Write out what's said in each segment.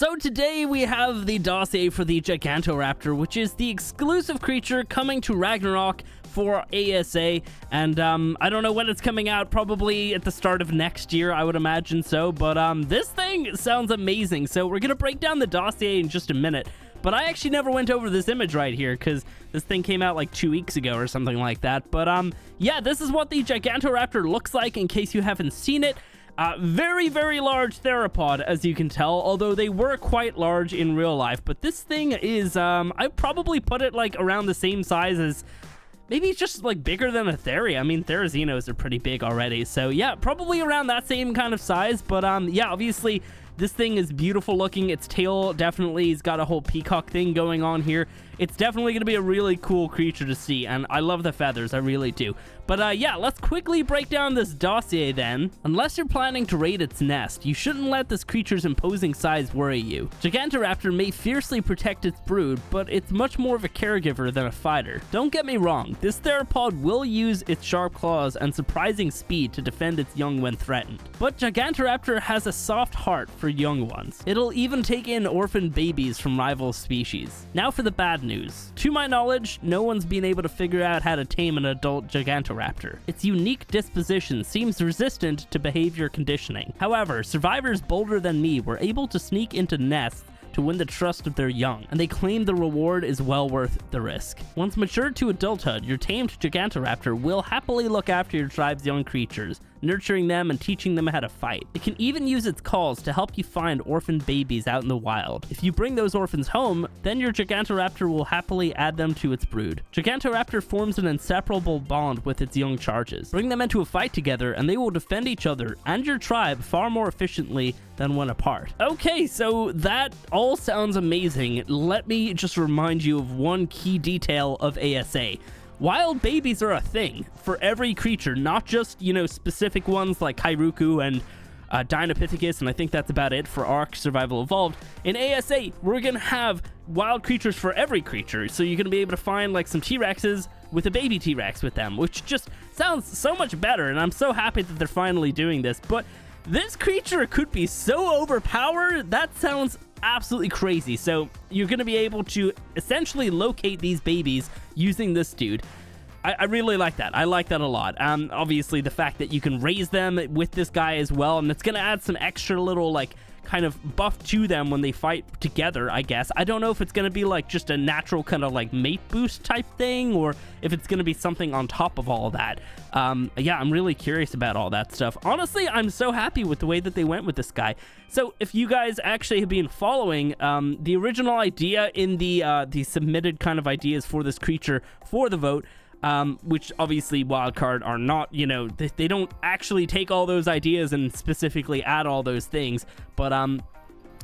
So today we have the dossier for the Gigantoraptor, which is the exclusive creature coming to Ragnarok for ASA, and I don't know when it's coming out, probably at the start of next year, I would imagine so, but this thing sounds amazing. So we're gonna break down the dossier in just a minute, but I actually never went over this image right here because this thing came out like 2 weeks ago or something like that. But yeah, this is what the Gigantoraptor looks like in case you haven't seen it. Very, very large theropod, as you can tell, although they were quite large in real life. But this thing is, I'd probably put it like around the same size as, maybe it's just like bigger than a Theri. I mean, Therazinos are pretty big already. So yeah, probably around that same kind of size. But yeah, obviously this thing is beautiful looking. Its tail definitely has got a whole peacock thing going on here. It's definitely going to be a really cool creature to see, and I love the feathers, I really do. But yeah, let's quickly break down this dossier then. Unless you're planning to raid its nest, you shouldn't let this creature's imposing size worry you. Gigantoraptor may fiercely protect its brood, but it's much more of a caregiver than a fighter. Don't get me wrong, this theropod will use its sharp claws and surprising speed to defend its young when threatened. But Gigantoraptor has a soft heart for young ones. It'll even take in orphan babies from rival species. Now for the bad news. To my knowledge, no one's been able to figure out how to tame an adult Gigantoraptor. Its unique disposition seems resistant to behavior conditioning. However, survivors bolder than me were able to sneak into nests to win the trust of their young, and they claim the reward is well worth the risk. Once matured to adulthood, your tamed Gigantoraptor will happily look after your tribe's young creatures, nurturing them and teaching them how to fight. It can even use its calls to help you find orphan babies out in the wild. If you bring those orphans home, then your Gigantoraptor will happily add them to its brood. Gigantoraptor forms an inseparable bond with its young charges. Bring them into a fight together and they will defend each other and your tribe far more efficiently than when apart. Okay, so that all sounds amazing. Let me just remind you of one key detail of ASA. Wild babies are a thing for every creature, not just, you know, specific ones like Kairuku and Dinopithecus, and I think that's about it for ARK Survival Evolved. In ASA, we're gonna have wild creatures for every creature, so you're gonna be able to find like some T-Rexes with a baby T-Rex with them, which just sounds so much better, and I'm so happy that they're finally doing this. But this creature could be so overpowered, that sounds absolutely crazy. So you're going to be able to essentially locate these babies using this dude. I really like that. I like that a lot. Obviously the fact that you can raise them with this guy as well, and it's going to add some extra little like kind of buff to them when they fight together, I guess. I don't know if it's going to be like just a natural kind of like mate boost type thing, or if it's going to be something on top of all of that. Yeah, I'm really curious about all that stuff. Honestly, I'm so happy with the way that they went with this guy. So if you guys actually have been following the original idea in the submitted kind of ideas for this creature for the vote, which obviously wildcard are not, you know, they don't actually take all those ideas and specifically add all those things. But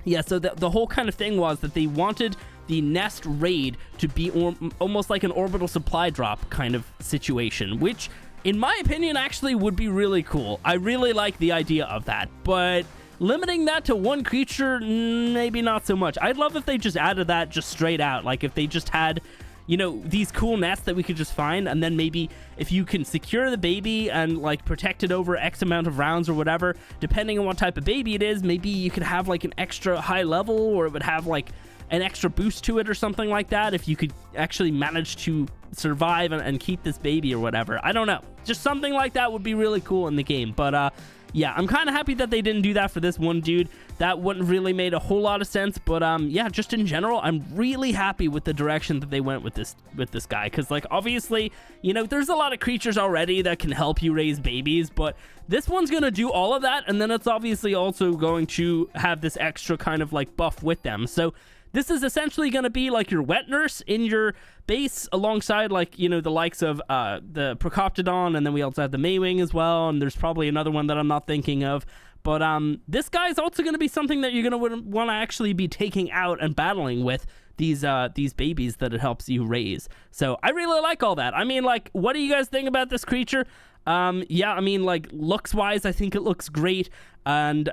yeah, so the whole kind of thing was that they wanted the nest raid to be almost like an orbital supply drop kind of situation, which in my opinion actually would be really cool. I really like the idea of that, but limiting that to one creature, maybe not so much. I'd love if they just added that just straight out, like if they just had, you know, these cool nests that we could just find, and then maybe if you can secure the baby and like protect it over X amount of rounds or whatever, depending on what type of baby it is, maybe you could have like an extra high level, or it would have like an extra boost to it or something like that if you could actually manage to survive and keep this baby or whatever. I don't know, just something like that would be really cool in the game. But yeah, I'm kind of happy that they didn't do that for this one dude. That wouldn't really made a whole lot of sense, but yeah, just in general, I'm really happy with the direction that they went with this guy, because like obviously, you know, there's a lot of creatures already that can help you raise babies, but this one's gonna do all of that, and then it's obviously also going to have this extra kind of like buff with them. So this is essentially going to be like your wet nurse in your base, alongside like, you know, the likes of the Procoptodon, and then we also have the Maywing as well, and there's probably another one that I'm not thinking of. But this guy is also going to be something that you're going to want to actually be taking out and battling with these babies that it helps you raise. So I really like all that. I mean, like, what do you guys think about this creature? Yeah, I mean, like, looks-wise, I think it looks great. And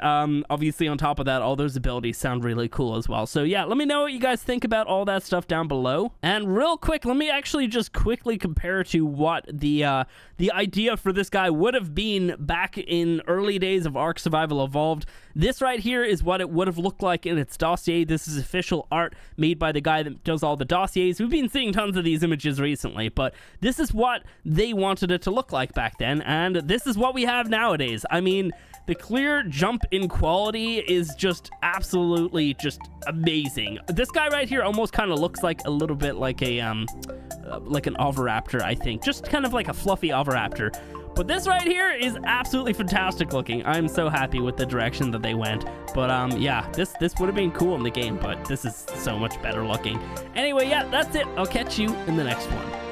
obviously on top of that, all those abilities sound really cool as well. So yeah, let me know what you guys think about all that stuff down below. And real quick, let me actually just quickly compare to what the idea for this guy would have been back in early days of ARK Survival Evolved. This right here is what it would have looked like in its dossier. This is official art made by the guy that does all the dossiers. We've been seeing tons of these images recently, but this is what they wanted it to look like back then, and this is what we have nowadays. I mean, the clear jump in quality is just absolutely just amazing. This guy right here almost kind of looks like a little bit like a like an Oviraptor, I think. Just kind of like a fluffy Oviraptor. But this right here is absolutely fantastic looking. I'm so happy with the direction that they went. But yeah, this would have been cool in the game, but this is so much better looking. Anyway, yeah, that's it. I'll catch you in the next one.